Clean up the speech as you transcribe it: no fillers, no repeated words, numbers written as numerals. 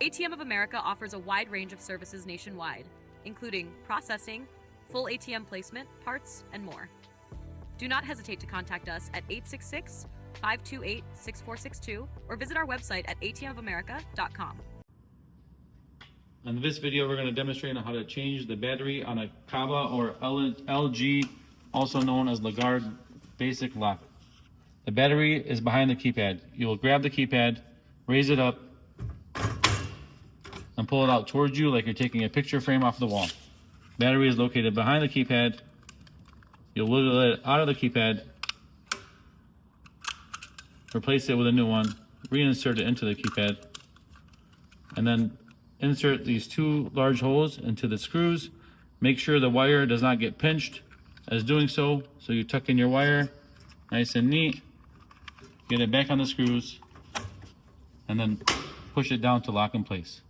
ATM of America offers a wide range of services nationwide, including processing, full ATM placement, parts, and more. Do not hesitate to contact us at 866-528-6462 or visit our website at atmofamerica.com. In this video, we're going to demonstrate on how to change the battery on a Kaba or LG, also known as the Gard basic lock. The battery is behind the keypad. You will grab the keypad, raise it up, and pull it out towards you like you're taking a picture frame off the wall. Battery is located behind the keypad. You'll wiggle it out of the keypad, replace it with a new one, reinsert it into the keypad, and then insert these two large holes into the screws. Make sure the wire does not get pinched as doing so. So you tuck in your wire nice and neat, get it back on the screws, and then push it down to lock in place.